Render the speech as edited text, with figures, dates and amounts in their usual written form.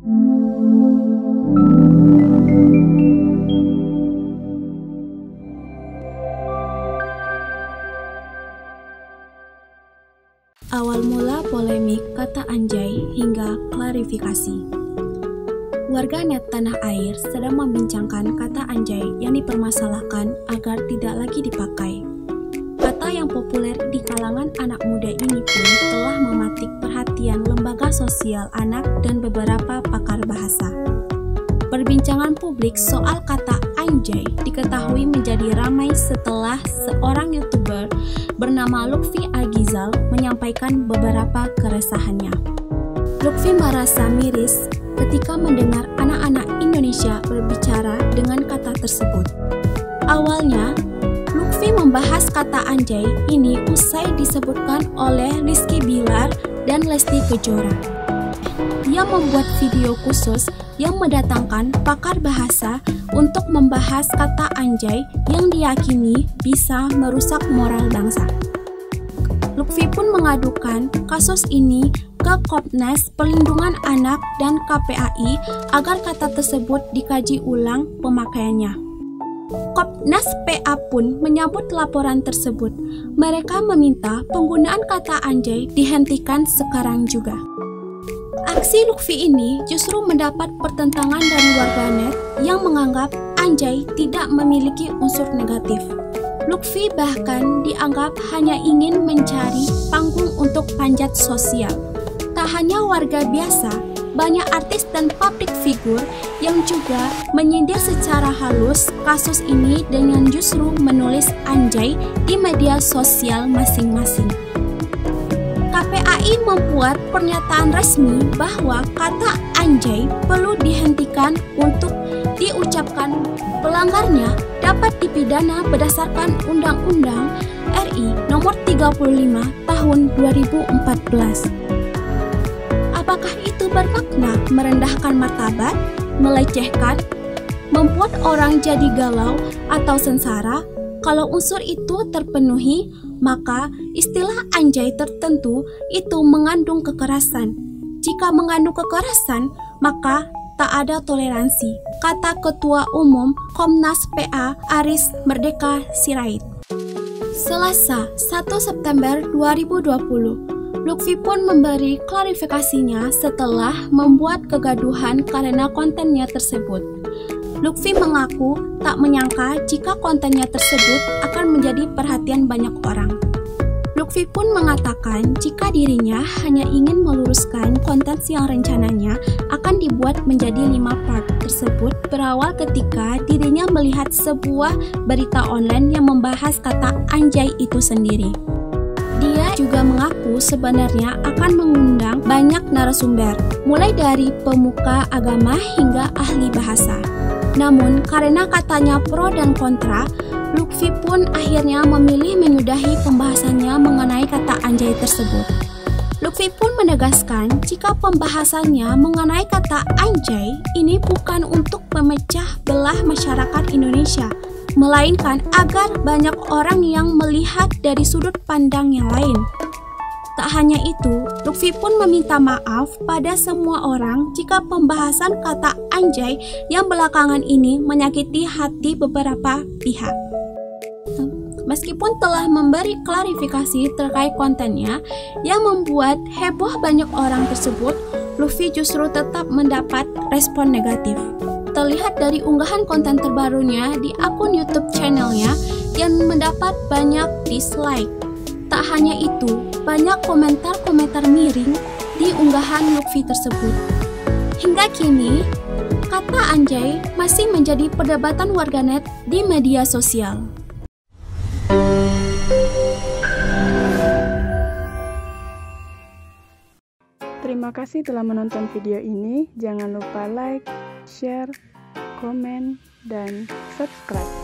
Awal mula polemik kata anjay hingga klarifikasi. Warganet tanah air sedang membincangkan kata anjay yang dipermasalahkan agar tidak lagi dipakai. Kata yang populer di kalangan anak muda ini pun telah mematik perhatian lembaga sosial anak dan beberapa pakar bahasa. Perbincangan publik soal kata anjay diketahui menjadi ramai setelah seorang YouTuber bernama Lutfi Agizal menyampaikan beberapa keresahannya. Lutfi merasa miris ketika mendengar anak-anak Indonesia berbicara dengan kata tersebut. Awalnya, Lutfi membahas kata anjay ini usai disebutkan oleh Rizky Bilar dan Lesti Kejora. Dia membuat video khusus yang mendatangkan pakar bahasa untuk membahas kata anjay yang diyakini bisa merusak moral bangsa. Lutfi pun mengadukan kasus ini ke Komnas Perlindungan Anak dan KPAI agar kata tersebut dikaji ulang pemakaiannya. Komnas PA pun menyambut laporan tersebut. Mereka meminta penggunaan kata anjay dihentikan sekarang juga. Aksi Lutfi ini justru mendapat pertentangan dari warganet yang menganggap anjay tidak memiliki unsur negatif. Lutfi bahkan dianggap hanya ingin mencari panggung untuk panjat sosial. Tak hanya warga biasa, banyak artis dan public figure yang juga menyindir secara halus kasus ini dengan justru menulis anjay di media sosial masing-masing. KPAI membuat pernyataan resmi bahwa kata anjay perlu dihentikan untuk diucapkan. Pelanggarnya dapat dipidana berdasarkan Undang-Undang RI Nomor 35 Tahun 2014. Apakah itu bermakna merendahkan martabat, melecehkan, membuat orang jadi galau atau sengsara? Kalau unsur itu terpenuhi, maka istilah anjay tertentu itu mengandung kekerasan. Jika mengandung kekerasan, maka tak ada toleransi, kata Ketua Umum Komnas PA Aris Merdeka Sirait. Selasa, 1 September 2020, Lutfi pun memberi klarifikasinya setelah membuat kegaduhan karena kontennya tersebut. Lutfi mengaku tak menyangka jika kontennya tersebut akan menjadi perhatian banyak orang. Lutfi pun mengatakan jika dirinya hanya ingin meluruskan konten yang rencananya akan dibuat menjadi 5 part tersebut berawal ketika dirinya melihat sebuah berita online yang membahas kata anjay itu sendiri. Dia juga mengaku sebenarnya akan mengundang banyak narasumber, mulai dari pemuka agama hingga ahli bahasa. Namun karena katanya pro dan kontra, Lutfi pun akhirnya memilih menyudahi pembahasannya mengenai kata anjay tersebut. Lutfi pun menegaskan jika pembahasannya mengenai kata anjay ini bukan untuk memecah belah masyarakat Indonesia, melainkan agar banyak orang yang melihat dari sudut pandang yang lain. Tak hanya itu, Lutfi pun meminta maaf pada semua orang jika pembahasan kata anjay yang belakangan ini menyakiti hati beberapa pihak. Meskipun telah memberi klarifikasi terkait kontennya yang membuat heboh banyak orang tersebut, Lutfi justru tetap mendapat respon negatif. Terlihat dari unggahan konten terbarunya di akun YouTube channelnya yang mendapat banyak dislike. Tak hanya itu, banyak komentar-komentar miring di unggahan Lutfi tersebut. Hingga kini, kata anjay masih menjadi perdebatan warganet di media sosial. Terima kasih telah menonton video ini. Jangan lupa like, share, komen, dan subscribe.